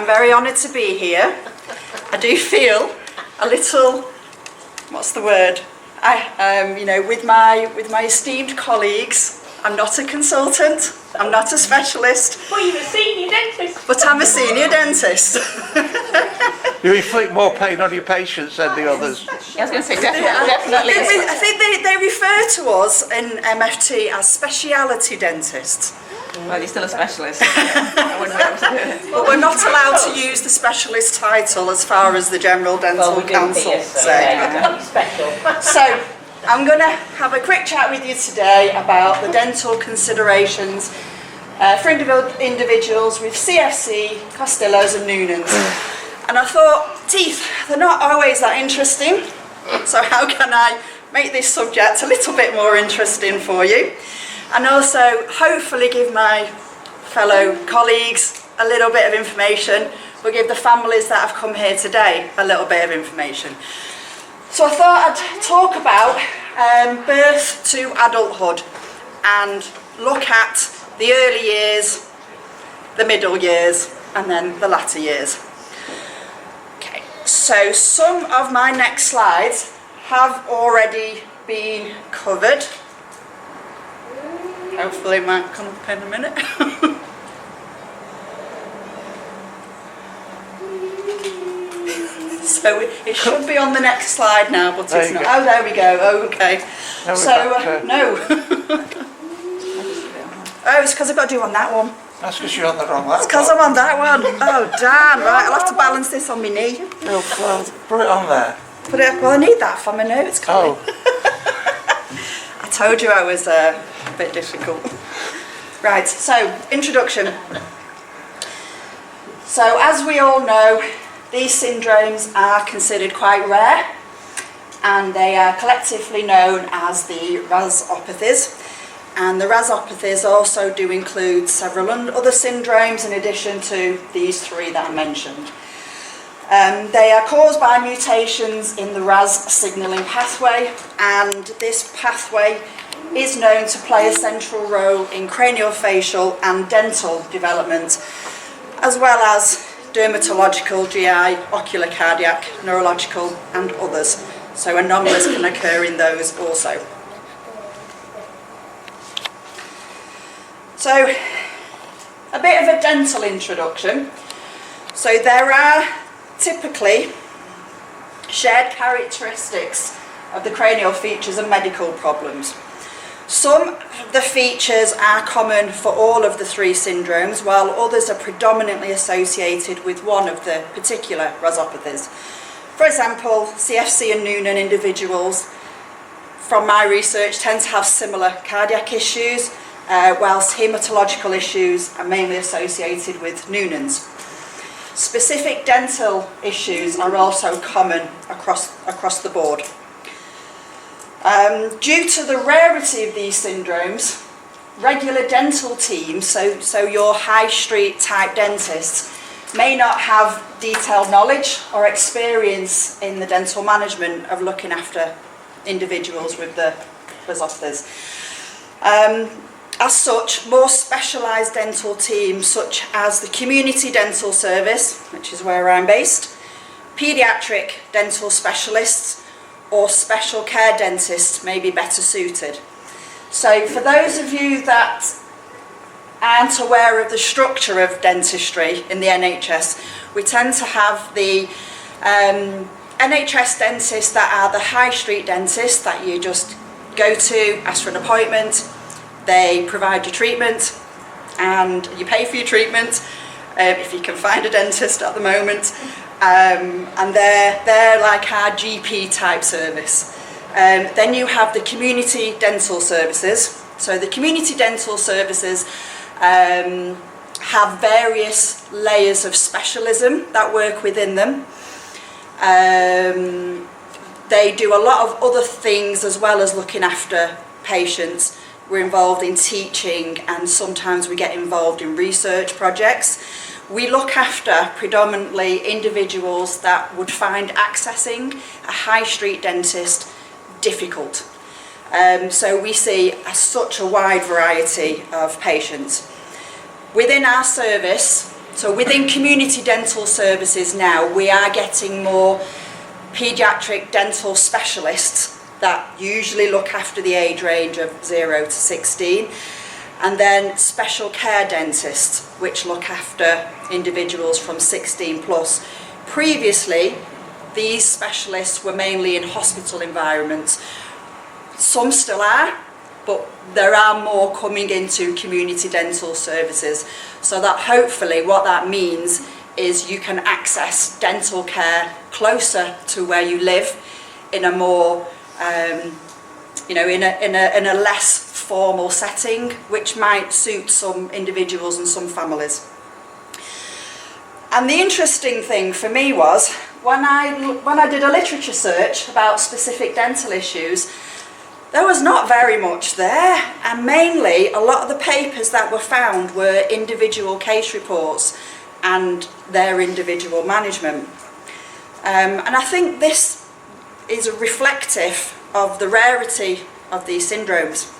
I'm very honoured to be here. I do feel a little, what's the word? With my esteemed colleagues. I'm not a consultant, I'm not a specialist. But you're a senior dentist. But I'm a senior dentist. You inflict more pain on your patients than the others. I was going to say definitely. I think they refer to us in MFT as speciality dentists. Well, you're still a specialist. I wouldn't be able to do it. But we're not allowed to use the specialist title as far as the General Dental Council say. Special. So, I'm going to have a quick chat with you today about the dental considerations for individuals with CFC, Costellos and Noonans. And I thought, teeth, they're not always that interesting, so how can I make this subject a little bit more interesting for you? And also, hopefully give my fellow colleagues a little bit of information, but give the families that have come here today a little bit of information. So I thought I'd talk about birth to adulthood and look at the early years, the middle years, and then the latter years. Okay, so some of my next slides have already been covered. Hopefully it might come up in a minute. So it should be on the next slide now, but it's not. Oh, there we go. Oh, okay. No. Oh, it's because I've got to do on that one. That's because you're on the wrong one. It's because I'm on that one. Oh, damn. Right, I'll have to balance this on my knee. Well, put it on there. Well, I need that for my notes, Colin. Oh. I told you I was a bit difficult. Right, so introduction. So as we all know, these syndromes are considered quite rare, and they are collectively known as the RASopathies. And the RASopathies also do include several other syndromes in addition to these three that I mentioned. They are caused by mutations in the RAS signalling pathway, and this pathway is known to play a central role in craniofacial and dental development, as well as dermatological, GI, ocular, cardiac, neurological and others. So anomalies can occur in those also. So a bit of a dental introduction. So there are typically shared characteristics of the cranial features and medical problems. Some of the features are common for all of the three syndromes, while others are predominantly associated with one of the particular RASopathies. For example, CFC and Noonan individuals, from my research, tend to have similar cardiac issues, whilst hematological issues are mainly associated with Noonans. Specific dental issues are also common across the board. Due to the rarity of these syndromes, regular dental teams, so your high street type dentists, may not have detailed knowledge or experience in the dental management of looking after individuals with the RASopathies. As such, more specialised dental teams such as the Community Dental Service, which is where I'm based, paediatric dental specialists, or special care dentists may be better suited. So for those of you that aren't aware of the structure of dentistry in the NHS, we tend to have the NHS dentists that are the high street dentists that you just go to, ask for an appointment, they provide you treatment and you pay for your treatment, if you can find a dentist at the moment. And they're like our GP type service. Then you have the community dental services. So the community dental services have various layers of specialism that work within them. They do a lot of other things as well as looking after patients. We're involved in teaching, and sometimes we get involved in research projects. We look after predominantly individuals that would find accessing a high street dentist difficult. So we see such a wide variety of patients. Within our service, So within community dental services now, we are getting more paediatric dental specialists that usually look after the age range of 0 to 16, and then special care dentists, which look after individuals from 16 plus. Previously, these specialists were mainly in hospital environments. Some still are, but there are more coming into community dental services. So that hopefully what that means is you can access dental care closer to where you live in a more, in a less formal setting, which might suit some individuals and some families. And the interesting thing for me was, when I did a literature search about specific dental issues, there was not very much there, and mainly a lot of the papers that were found were individual case reports and their individual management. And I think this is reflective of the rarity of these syndromes.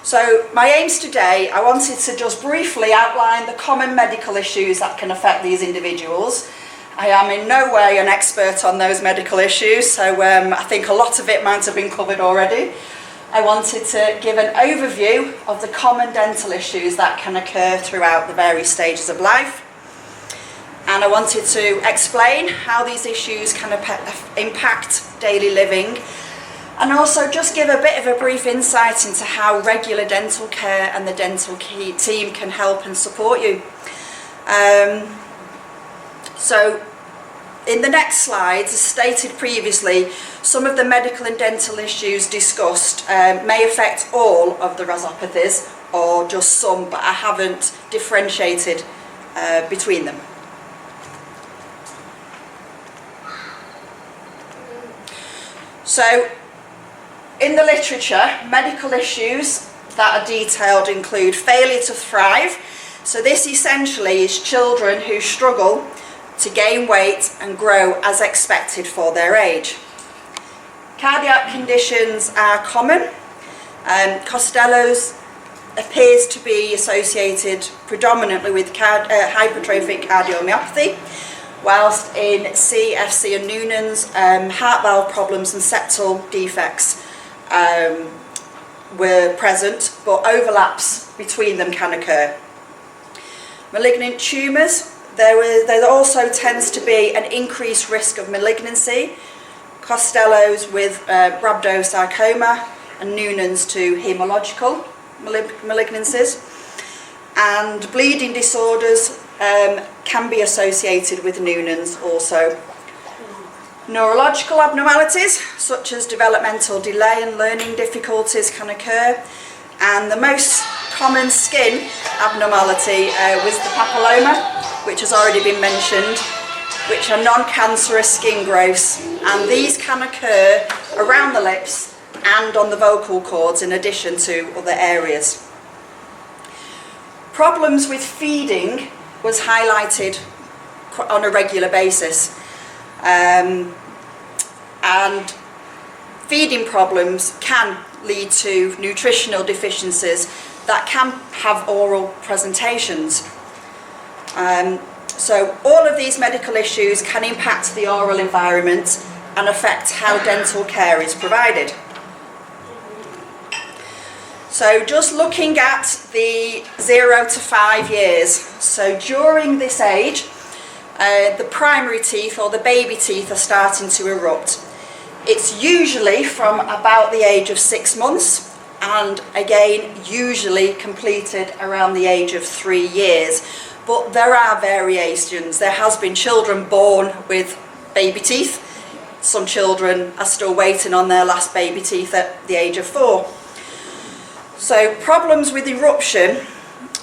So my aims today, I wanted to just briefly outline the common medical issues that can affect these individuals. I am in no way an expert on those medical issues, so I think a lot of it might have been covered already. I wanted to give an overview of the common dental issues that can occur throughout the various stages of life. And I wanted to explain how these issues can impact daily living, and also just give a bit of a brief insight into how regular dental care and the dental team can help and support you. So in the next slides, as stated previously, some of the medical and dental issues discussed may affect all of the RASopathies, or just some, but I haven't differentiated between them. So in the literature, medical issues that are detailed include failure to thrive. So this essentially is children who struggle to gain weight and grow as expected for their age. Cardiac conditions are common. Costello's appears to be associated predominantly with hypertrophic cardiomyopathy, whilst in CFC and Noonan's, heart valve problems and septal defects were present, but overlaps between them can occur. Malignant tumours, there also tends to be an increased risk of malignancy. Costello's with rhabdosarcoma, and Noonan's to haemological malignancies. And bleeding disorders can be associated with Noonan's also. Neurological abnormalities such as developmental delay and learning difficulties can occur, and the most common skin abnormality was the papilloma, which has already been mentioned, which are non-cancerous skin growths, and these can occur around the lips and on the vocal cords in addition to other areas. Problems with feeding was highlighted on a regular basis, and feeding problems can lead to nutritional deficiencies that can have oral presentations. So all of these medical issues can impact the oral environment and affect how dental care is provided. So just looking at the 0 to 5 years, so during this age, the primary teeth or the baby teeth are starting to erupt. It's usually from about the age of 6 months, and again usually completed around the age of 3 years. But there are variations. There has been children born with baby teeth. Some children are still waiting on their last baby teeth at the age of 4. So problems with eruption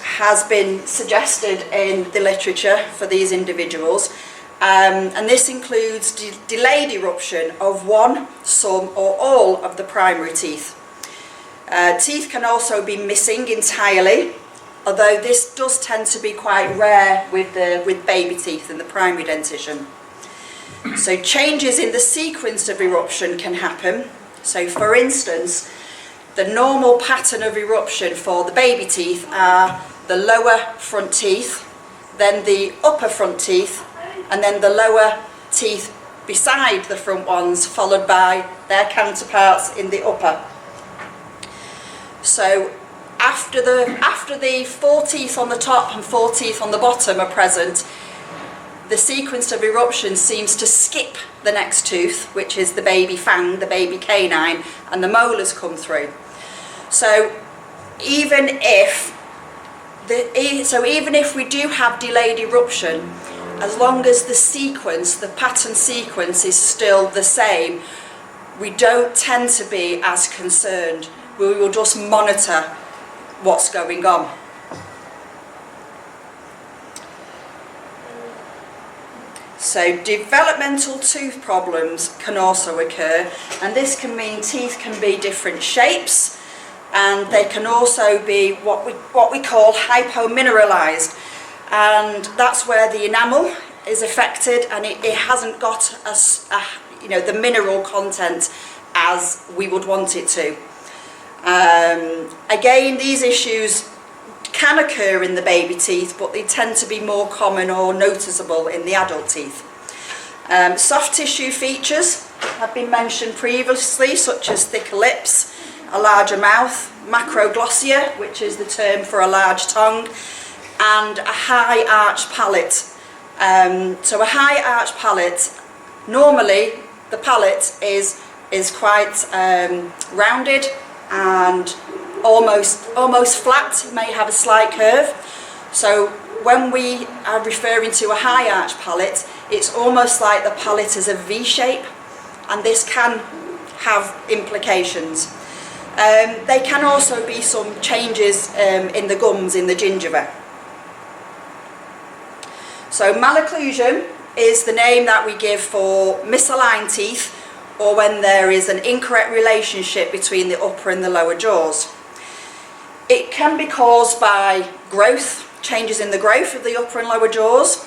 has been suggested in the literature for these individuals, and this includes delayed eruption of one, some or all of the primary teeth. Teeth can also be missing entirely, although this does tend to be quite rare with baby teeth in the primary dentition. So changes in the sequence of eruption can happen. So for instance, the normal pattern of eruption for the baby teeth are the lower front teeth, then the upper front teeth, and then the lower teeth beside the front ones, followed by their counterparts in the upper. So after the 4 teeth on the top and 4 teeth on the bottom are present, the sequence of eruption seems to skip the next tooth, which is the baby fang, the baby canine, and the molars come through. So even if we do have delayed eruption, as long as the sequence, the pattern sequence, is still the same, we don't tend to be as concerned. We will just monitor what's going on. So developmental tooth problems can also occur, and this can mean teeth can be different shapes, and they can also be what we call hypomineralized, and that's where the enamel is affected and it hasn't got the mineral content as we would want it to. Again, these issues can occur in the baby teeth, but they tend to be more common or noticeable in the adult teeth. Soft tissue features have been mentioned previously, such as thicker lips, a larger mouth, macroglossia, which is the term for a large tongue, and a high arch palate. So a high arch palate, normally the palate is quite rounded and almost flat, may have a slight curve. So when we are referring to a high arch palate, it's almost like the palate is a V shape, and this can have implications. There can also be some changes in the gums, in the gingiva. So malocclusion is the name that we give for misaligned teeth, or when there is an incorrect relationship between the upper and the lower jaws. It can be caused by growth, changes in the growth of the upper and lower jaws,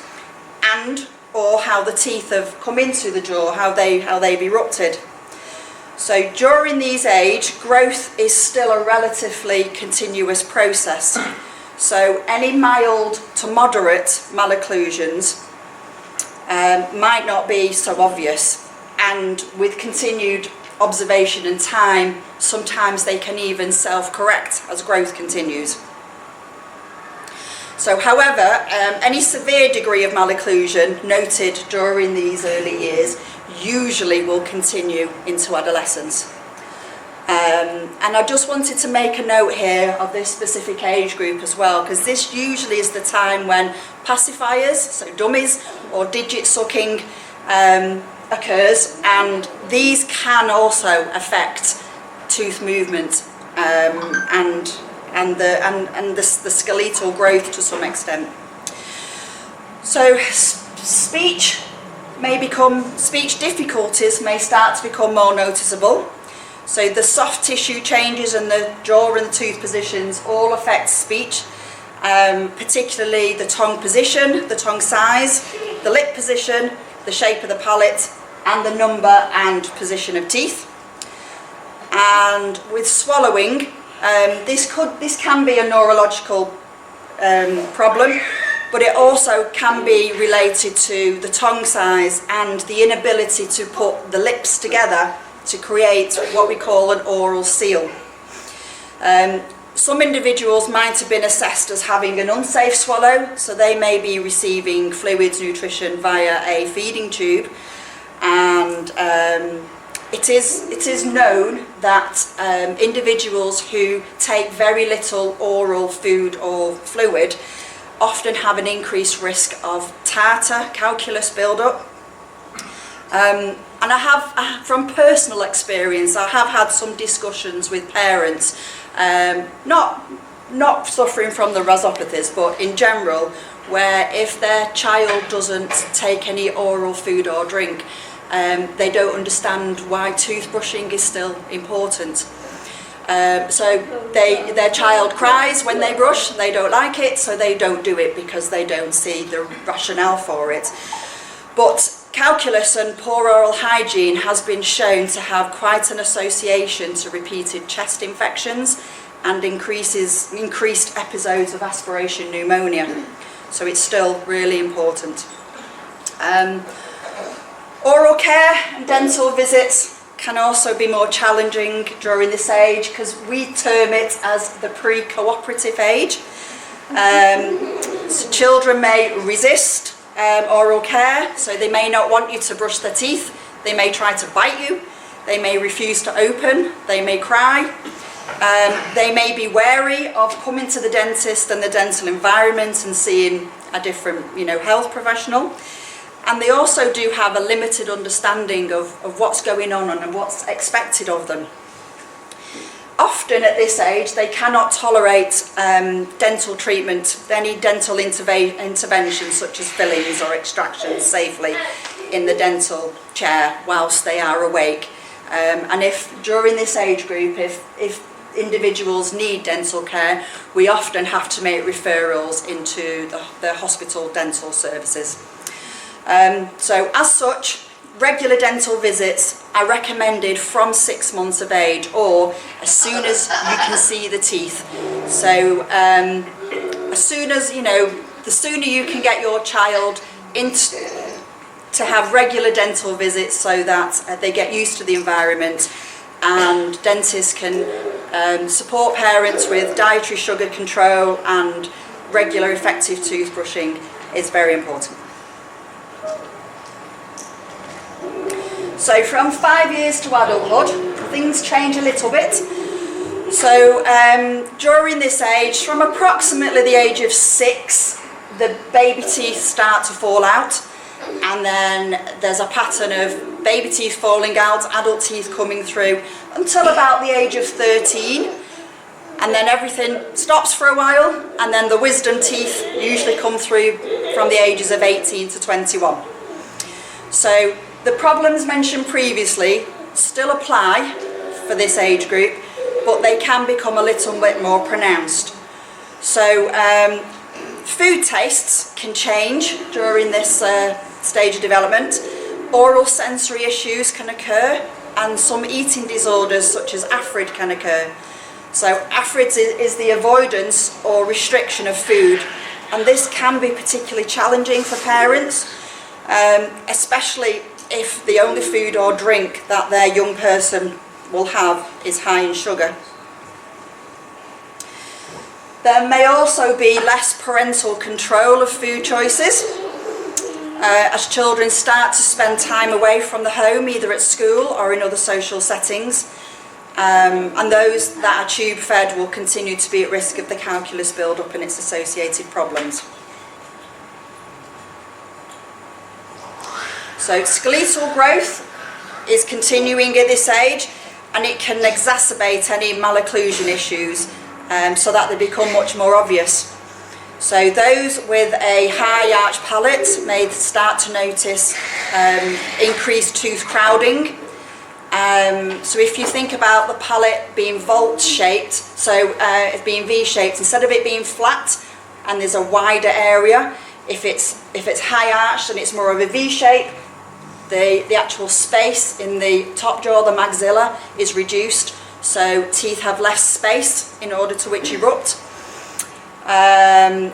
and or how the teeth have come into the jaw, how they've erupted. So during these age, growth is still a relatively continuous process. So any mild to moderate malocclusions might not be so obvious, and with continued observation and time, sometimes they can even self-correct as growth continues. So however, any severe degree of malocclusion noted during these early years usually will continue into adolescence. And I just wanted to make a note here of this specific age group as well, because this usually is the time when pacifiers, so dummies or digit sucking, occurs, and these can also affect tooth movement and the skeletal growth to some extent. So speech difficulties may start to become more noticeable. So the soft tissue changes in the jaw and the tooth positions all affect speech, particularly the tongue position, the tongue size, the lip position, the shape of the palate, and the number and position of teeth. And with swallowing, this can be a neurological problem, but it also can be related to the tongue size and the inability to put the lips together to create what we call an oral seal. Some individuals might have been assessed as having an unsafe swallow, so they may be receiving fluids, nutrition via a feeding tube, and it is known that individuals who take very little oral food or fluid often have an increased risk of tartar, calculus build-up. And I have, from personal experience, I have had some discussions with parents, not suffering from the RASopathies, but in general, where if their child doesn't take any oral food or drink, they don't understand why toothbrushing is still important. So their child cries when they brush, they don't like it, so they don't do it because they don't see the rationale for it. But calculus and poor oral hygiene has been shown to have quite an association to repeated chest infections and increased episodes of aspiration pneumonia. So it's still really important. Oral care and dental visits can also be more challenging during this age because we term it as the pre-cooperative age. So children may resist oral care, so they may not want you to brush their teeth, they may try to bite you, they may refuse to open, they may cry, they may be wary of coming to the dentist and the dental environment and seeing a different, health professional. And they also do have a limited understanding of what's going on and what's expected of them. Often at this age, they cannot tolerate dental treatment, any dental interventions such as fillings or extractions safely in the dental chair whilst they are awake. And if during this age group, if individuals need dental care, we often have to make referrals into the hospital dental services. So as such, regular dental visits are recommended from 6 months of age or as soon as you can see the teeth. So as soon as, the sooner you can get your child to have regular dental visits so that they get used to the environment, and dentists can support parents with dietary sugar control and regular effective toothbrushing is very important. So from 5 years to adulthood, things change a little bit. So during this age, from approximately the age of 6, the baby teeth start to fall out, and then there's a pattern of baby teeth falling out, adult teeth coming through, until about the age of 13. And then everything stops for a while, and then the wisdom teeth usually come through from the ages of 18 to 21. So the problems mentioned previously still apply for this age group, but they can become a little bit more pronounced. So food tastes can change during this stage of development. Oral sensory issues can occur, and some eating disorders such as AFRID can occur. So AFRID is the avoidance or restriction of food, and this can be particularly challenging for parents, especially if the only food or drink that their young person will have is high in sugar. There may also be less parental control of food choices as children start to spend time away from the home, either at school or in other social settings. And those that are tube fed will continue to be at risk of the calculus build-up and its associated problems. So skeletal growth is continuing at this age, and it can exacerbate any malocclusion issues so that they become much more obvious. So those with a high arch palate may start to notice increased tooth crowding. So if you think about the palate being vault shaped, so it being V-shaped, instead of it being flat and there's a wider area, if it's high arched and it's more of a V shape, the actual space in the top jaw, the maxilla, is reduced, so teeth have less space in order to which erupt. And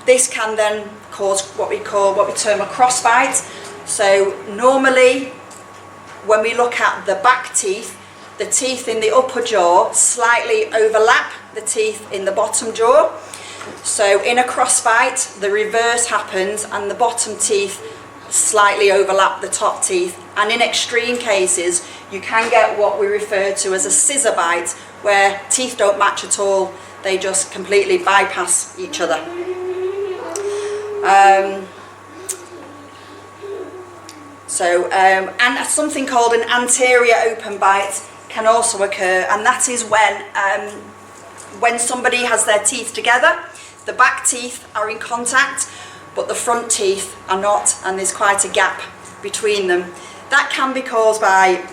this can then cause what we term a crossbite. So normally, when we look at the back teeth, the teeth in the upper jaw slightly overlap the teeth in the bottom jaw. So in a crossbite, the reverse happens and the bottom teeth slightly overlap the top teeth. And in extreme cases, you can get what we refer to as a scissor bite, where teeth don't match at all, they just completely bypass each other. And something called an anterior open bite can also occur, and that is when somebody has their teeth together, the back teeth are in contact, but the front teeth are not, and there's quite a gap between them. That can be caused by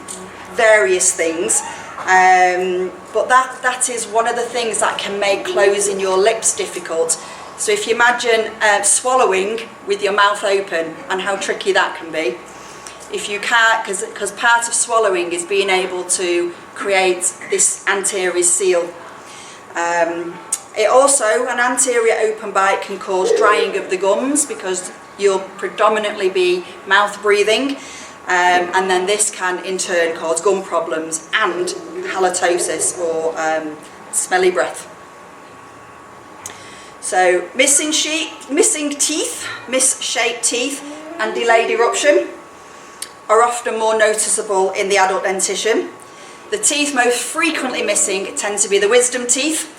various things, but that is one of the things that can make closing your lips difficult. So if you imagine swallowing with your mouth open and how tricky that can be, if you can't, because part of swallowing is being able to create this anterior seal. It also, an anterior open bite can cause drying of the gums because you'll predominantly be mouth breathing, and then this can in turn cause gum problems and halitosis or smelly breath. So missing teeth, misshaped teeth and delayed eruption are often more noticeable in the adult dentition. The teeth most frequently missing tend to be the wisdom teeth,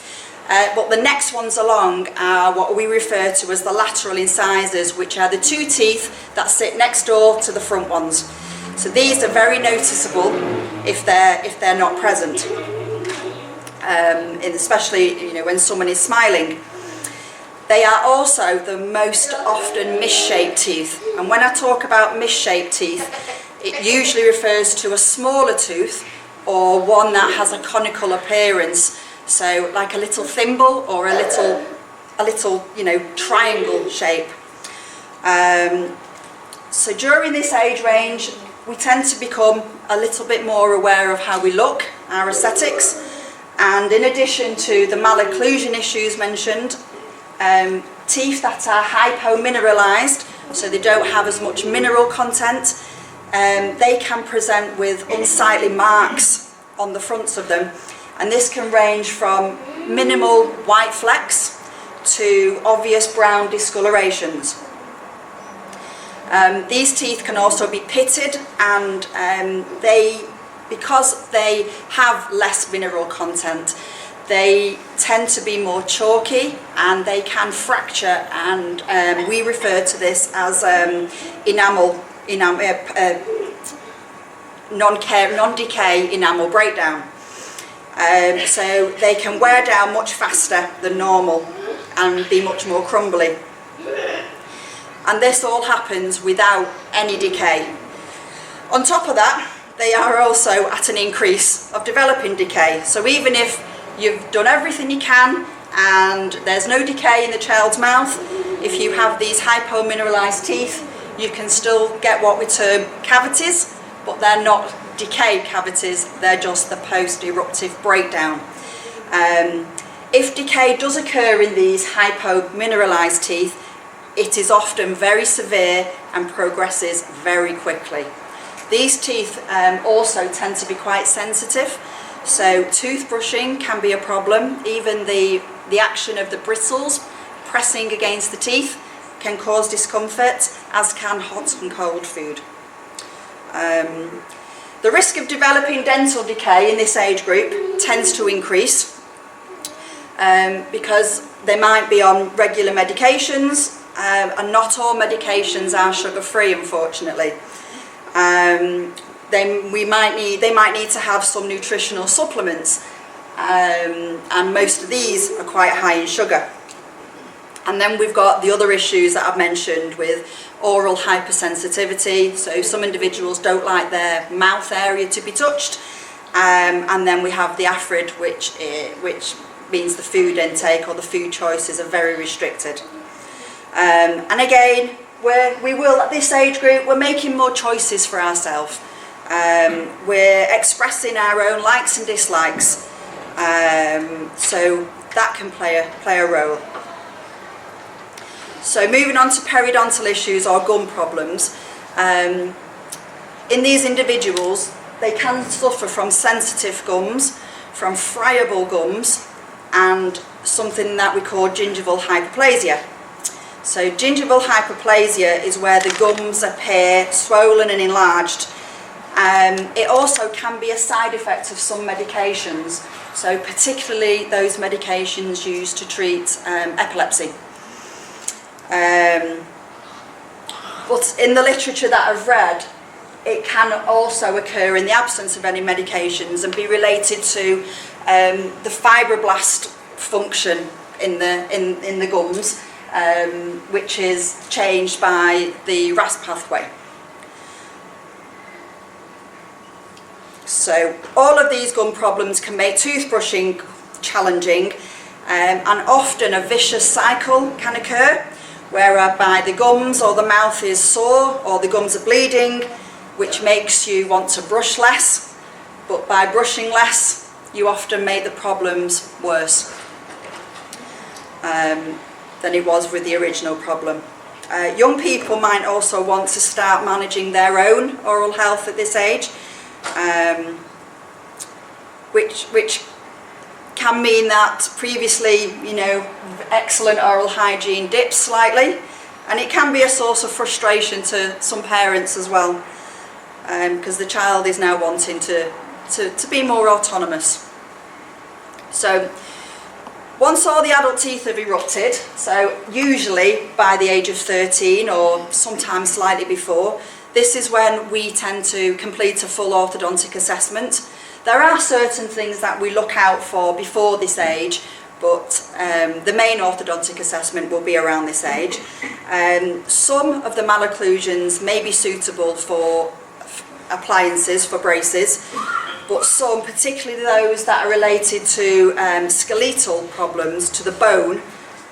but the next ones along are what we refer to as the lateral incisors, which are the two teeth that sit next door to the front ones. So these are very noticeable if they're not present, especially when someone is smiling. They are also the most often misshaped teeth, and when I talk about misshaped teeth, it usually refers to a smaller tooth or one that has a conical appearance, so like a little thimble or a little triangle shape. So during this age range, we tend to become a little bit more aware of how we look, our aesthetics, and in addition to the malocclusion issues mentioned, teeth that are hypomineralized, so they don't have as much mineral content, they can present with unsightly marks on the fronts of them, and this can range from minimal white flecks to obvious brown discolorations. These teeth can also be pitted, and because they have less mineral content, they tend to be more chalky and they can fracture, and we refer to this as non-decay enamel breakdown. So they can wear down much faster than normal and be much more crumbly. And this all happens without any decay. On top of that, they are also at an increase of developing decay. So even if you've done everything you can and there's no decay in the child's mouth, if you have these hypomineralized teeth, you can still get what we term cavities, but they're not decay cavities, they're just the post-eruptive breakdown. If decay does occur in these hypomineralized teeth, it is often very severe and progresses very quickly. These teeth also tend to be quite sensitive, so toothbrushing can be a problem. Even the action of the bristles pressing against the teeth can cause discomfort, as can hot and cold food. The risk of developing dental decay in this age group tends to increase because they might be on regular medications, and not all medications are sugar-free, unfortunately. They might need to have some nutritional supplements, and most of these are quite high in sugar. And then we've got the other issues that I've mentioned with oral hypersensitivity, so some individuals don't like their mouth area to be touched, and then we have the AFRID, which means the food intake or the food choices are very restricted. And again, we will, at this age group, we're making more choices for ourselves. We're expressing our own likes and dislikes, so that can play a role. So moving on to periodontal issues or gum problems, in these individuals, they can suffer from sensitive gums, from friable gums, and something that we call gingival hyperplasia. So gingival hyperplasia is where the gums appear swollen and enlarged. It also can be a side effect of some medications, so particularly those medications used to treat epilepsy. But in the literature that I've read, it can also occur in the absence of any medications and be related to the fibroblast function in the gums, which is changed by the RAS pathway. So all of these gum problems can make toothbrushing challenging, and often a vicious cycle can occur, whereby the gums or the mouth is sore or the gums are bleeding, which makes you want to brush less, but by brushing less you often make the problems worse. than it was with the original problem. Young people might also want to start managing their own oral health at this age, which can mean that previously, excellent oral hygiene dips slightly, and it can be a source of frustration to some parents as well, because the child is now wanting to be more autonomous. So once all the adult teeth have erupted, so usually by the age of 13 or sometimes slightly before, this is when we tend to complete a full orthodontic assessment. There are certain things that we look out for before this age, but the main orthodontic assessment will be around this age. Some of the malocclusions may be suitable for appliances, for braces, but some, particularly those that are related to skeletal problems to the bone,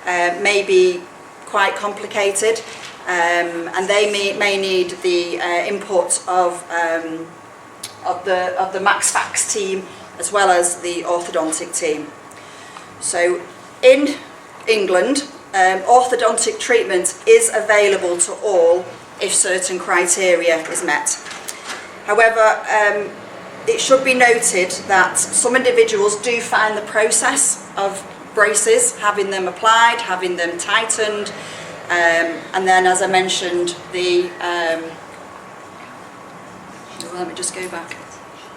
may be quite complicated, and they may need the input of the MaxFax team as well as the orthodontic team. So in England, orthodontic treatment is available to all if certain criteria is met. However, it should be noted that some individuals do find the process of braces, having them applied, having them tightened, and then, as I mentioned, let me just go back.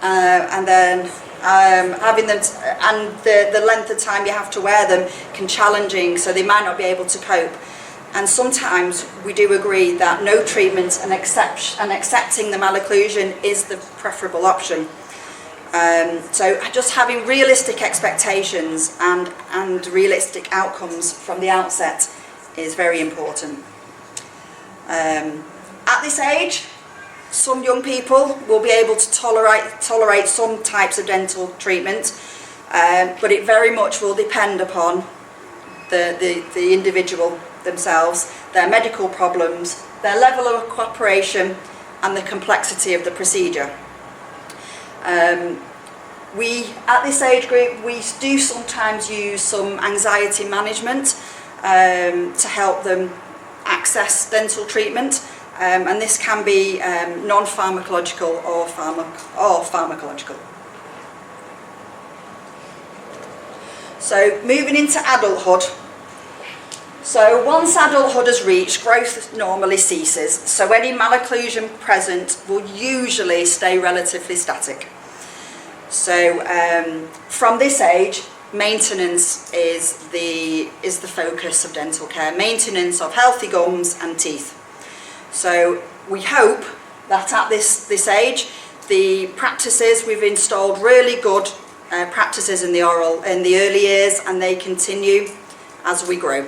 And then having them, and the length of time you have to wear them can challenging, so they might not be able to cope. And sometimes we do agree that no treatment and accepting the malocclusion is the preferable option. So just having realistic expectations and realistic outcomes from the outset is very important. At this age, some young people will be able to tolerate some types of dental treatment, but it very much will depend upon the individual themselves, their medical problems, their level of cooperation, and the complexity of the procedure. At this age group, we do sometimes use some anxiety management to help them access dental treatment, and this can be non-pharmacological or pharmacological. So moving into adulthood. So once adulthood has reached, growth normally ceases, so any malocclusion present will usually stay relatively static. So from this age, maintenance is the focus of dental care, maintenance of healthy gums and teeth. So we hope that at this age, the practices, we've installed really good practices in the early years, and they continue as we grow.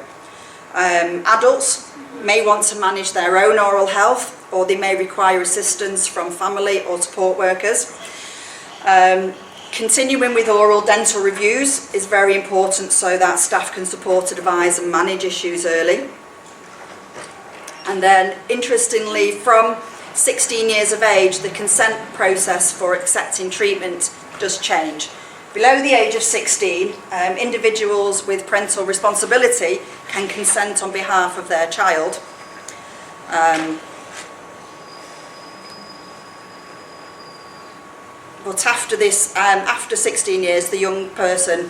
Adults may want to manage their own oral health, or they may require assistance from family or support workers. Continuing with oral dental reviews is very important so that staff can support, advise and manage issues early. And then, interestingly, from 16 years of age, the consent process for accepting treatment does change. Below the age of 16, individuals with parental responsibility can consent on behalf of their child. But after this, after 16 years, the young person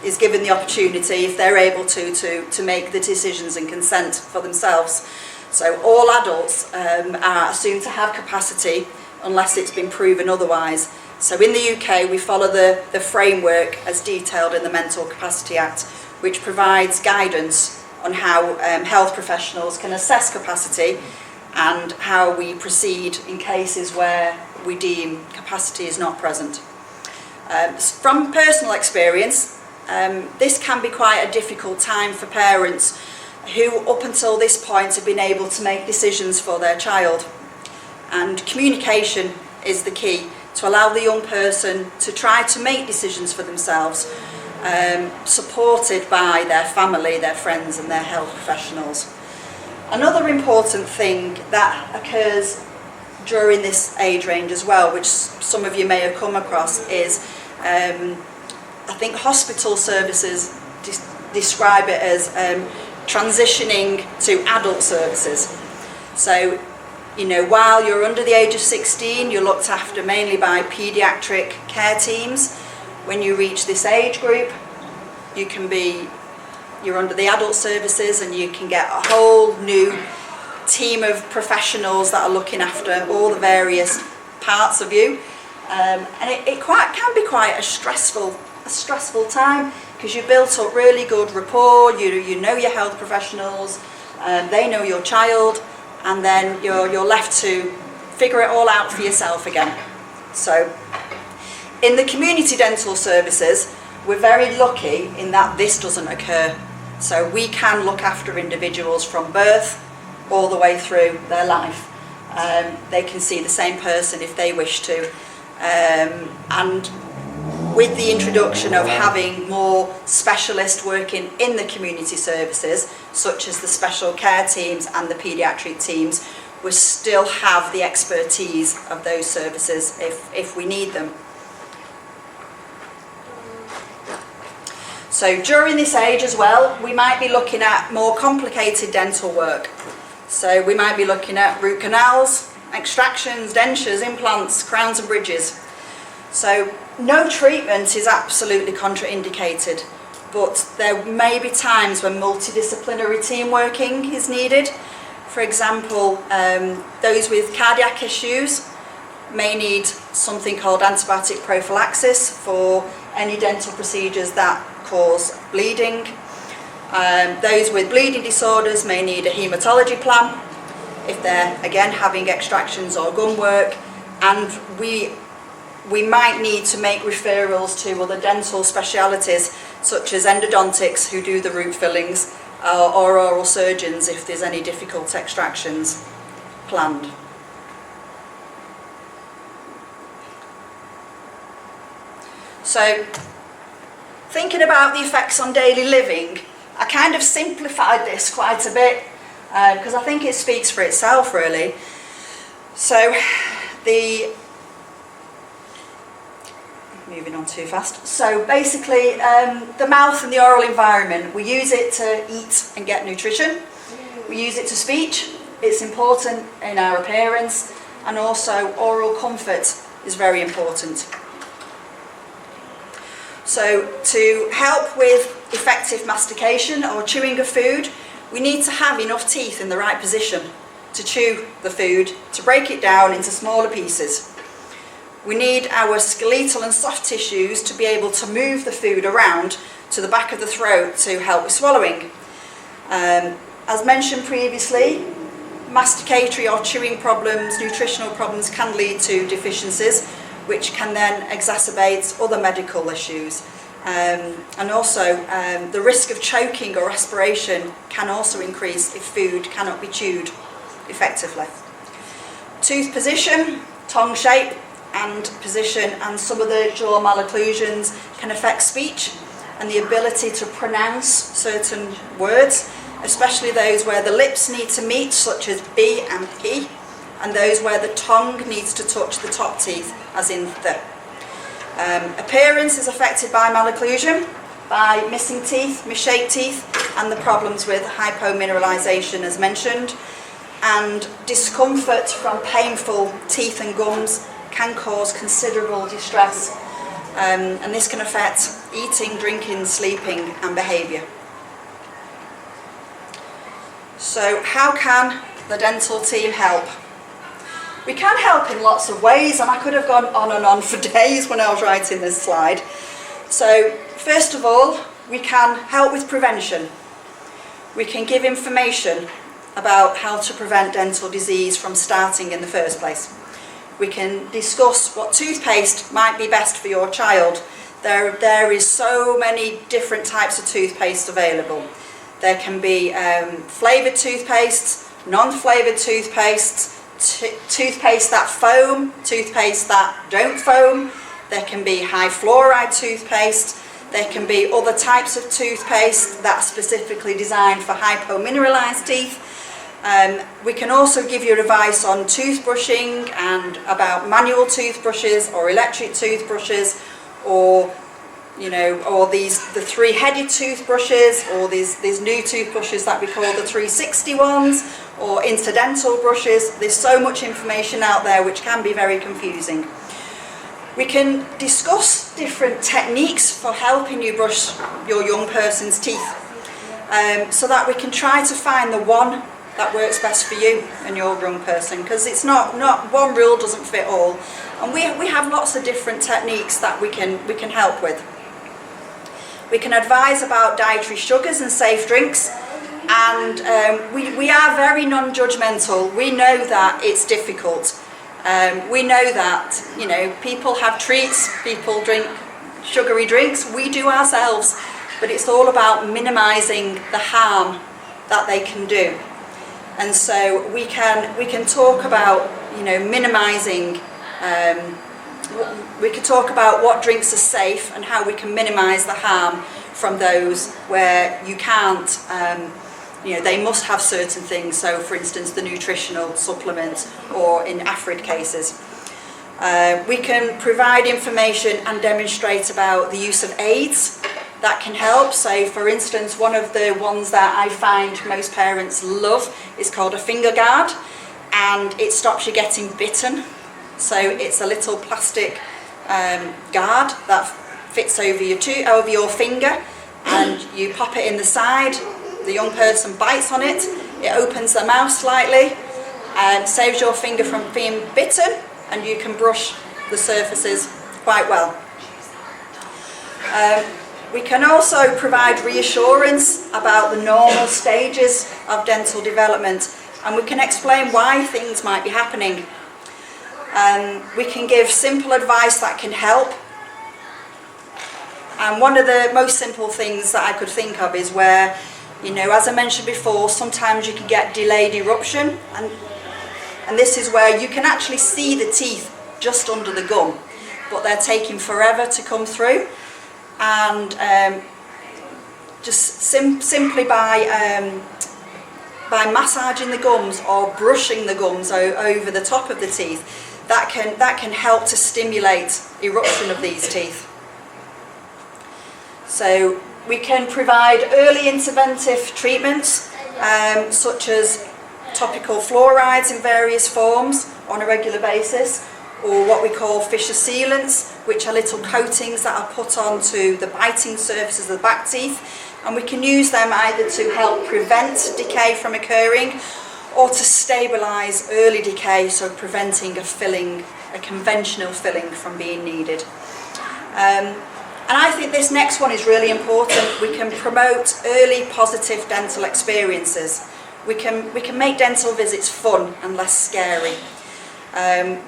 is given the opportunity, if they're able to make the decisions and consent for themselves. So all adults are assumed to have capacity unless it's been proven otherwise. So in the UK, we follow the framework as detailed in the Mental Capacity Act, which provides guidance on how health professionals can assess capacity and how we proceed in cases where we deem capacity is not present. From personal experience, this can be quite a difficult time for parents who up until this point have been able to make decisions for their child. And communication is the key to allow the young person to try to make decisions for themselves, supported by their family, their friends and their health professionals. Another important thing that occurs during this age range as well, which some of you may have come across, is I think hospital services describe it as transitioning to adult services. So, you know, while you're under the age of 16, you're looked after mainly by paediatric care teams. When you reach this age group, you're under the adult services, and you can get a whole new team of professionals that are looking after all the various parts of you. And it can be quite a stressful time, because you built up really good rapport, you know your health professionals, they know your child, and then you're left to figure it all out for yourself again. So in the community dental services, we're very lucky in that this doesn't occur. So we can look after individuals from birth all the way through their life. They can see the same person if they wish to. And with the introduction of having more specialists working in the community services, such as the special care teams and the paediatric teams, we still have the expertise of those services if we need them. So during this age as well, we might be looking at more complicated dental work. So we might be looking at root canals, extractions, dentures, implants, crowns and bridges. So no treatment is absolutely contraindicated, but there may be times when multidisciplinary team working is needed. For example, those with cardiac issues may need something called antibiotic prophylaxis for any dental procedures that cause bleeding. Those with bleeding disorders may need a haematology plan if they're again having extractions or gum work, and we might need to make referrals to other dental specialities such as endodontics, who do the root fillings, or oral surgeons if there's any difficult extractions planned. So, thinking about the effects on daily living, I kind of simplified this quite a bit because I think it speaks for itself really. So, moving on too fast. So basically, the mouth and the oral environment, we use it to eat and get nutrition. We use it to speech. It's important in our appearance, and also oral comfort is very important. So to help with effective mastication or chewing of food, we need to have enough teeth in the right position to chew the food, to break it down into smaller pieces. We need our skeletal and soft tissues to be able to move the food around to the back of the throat to help with swallowing. As mentioned previously, masticatory or chewing problems, nutritional problems can lead to deficiencies, which can then exacerbate other medical issues. And also the risk of choking or aspiration can also increase if food cannot be chewed effectively. Tooth position, tongue shape and position, and some of the jaw malocclusions can affect speech and the ability to pronounce certain words, especially those where the lips need to meet, such as B and P, and those where the tongue needs to touch the top teeth, as in the. Appearance is affected by malocclusion, by missing teeth, misshaped teeth, and the problems with hypomineralization as mentioned, and discomfort from painful teeth and gums can cause considerable distress, and this can affect eating, drinking, sleeping and behaviour. So how can the dental team help? We can help in lots of ways, and I could have gone on and on for days when I was writing this slide. So first of all, we can help with prevention. We can give information about how to prevent dental disease from starting in the first place. We can discuss what toothpaste might be best for your child. There is so many different types of toothpaste available. There can be flavoured toothpastes, non-flavoured toothpastes, toothpaste that foam, toothpaste that don't foam. There can be high fluoride toothpaste. There can be other types of toothpaste that are specifically designed for hypomineralized teeth. We can also give you advice on toothbrushing and about manual toothbrushes or electric toothbrushes, or you know, or the 3-headed toothbrushes, or these new toothbrushes that we call the 360 ones, or interdental brushes. There's so much information out there which can be very confusing. We can discuss different techniques for helping you brush your young person's teeth, so that we can try to find the one that works best for you and your young person, because it's not one rule doesn't fit all, and we have lots of different techniques that we can help with. We can advise about dietary sugars and safe drinks, and we are very non-judgmental. We know that it's difficult. We know that, you know, people have treats, people drink sugary drinks, we do ourselves, but it's all about minimising the harm that they can do. And so we can talk about, you know, minimising, we can talk about what drinks are safe and how we can minimise the harm from those where you can't, you know, they must have certain things. So for instance, the nutritional supplement, or in AFRID cases. We can provide information and demonstrate about the use of aids that can help. So for instance, one of the ones that I find most parents love is called a finger guard, and it stops you getting bitten. So it's a little plastic guard that fits over your finger, and you pop it in the side. The young person bites on it, it opens their mouth slightly and saves your finger from being bitten, and you can brush the surfaces quite well. We can also provide reassurance about the normal stages of dental development, and we can explain why things might be happening. We can give simple advice that can help. And one of the most simple things that I could think of is where, you know, as I mentioned before, sometimes you can get delayed eruption, and this is where you can actually see the teeth just under the gum, but they're taking forever to come through. And just simply by massaging the gums or brushing the gums over the top of the teeth, that can help to stimulate eruption of these teeth. So we can provide early interventive treatments, such as topical fluorides in various forms on a regular basis, or what we call fissure sealants, which are little coatings that are put onto the biting surfaces of the back teeth, and we can use them either to help prevent decay from occurring or to stabilise early decay, so preventing a conventional filling from being needed. And I think this next one is really important. We can promote early positive dental experiences. We can make dental visits fun and less scary.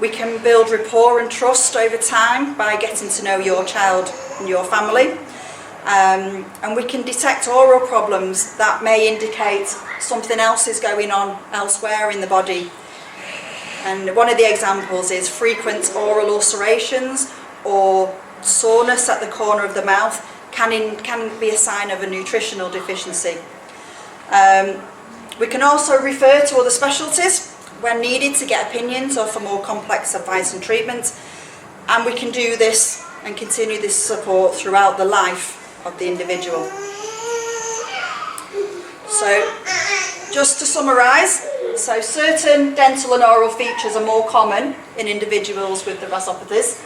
We can build rapport and trust over time by getting to know your child and your family. And we can detect oral problems that may indicate something else is going on elsewhere in the body. And one of the examples is frequent oral ulcerations or soreness at the corner of the mouth can be a sign of a nutritional deficiency. We can also refer to other specialties when needed to get opinions or for more complex advice and treatment, and we can do this and continue this support throughout the life of the individual. So just to summarise, so certain dental and oral features are more common in individuals with the RASopathies.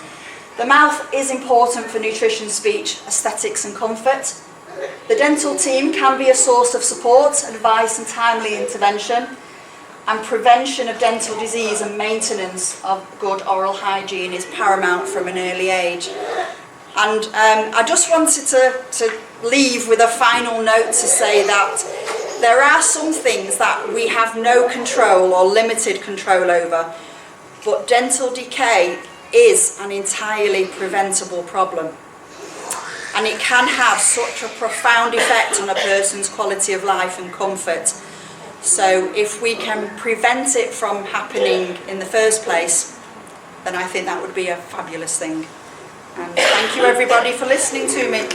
The mouth is important for nutrition, speech, aesthetics and comfort. The dental team can be a source of support, advice and timely intervention, and prevention of dental disease and maintenance of good oral hygiene is paramount from an early age. And I just wanted to leave with a final note to say that there are some things that we have no control or limited control over, but dental decay is an entirely preventable problem. And it can have such a profound effect on a person's quality of life and comfort. So if we can prevent it from happening in the first place, then I think that would be a fabulous thing. And thank you everybody for listening to me.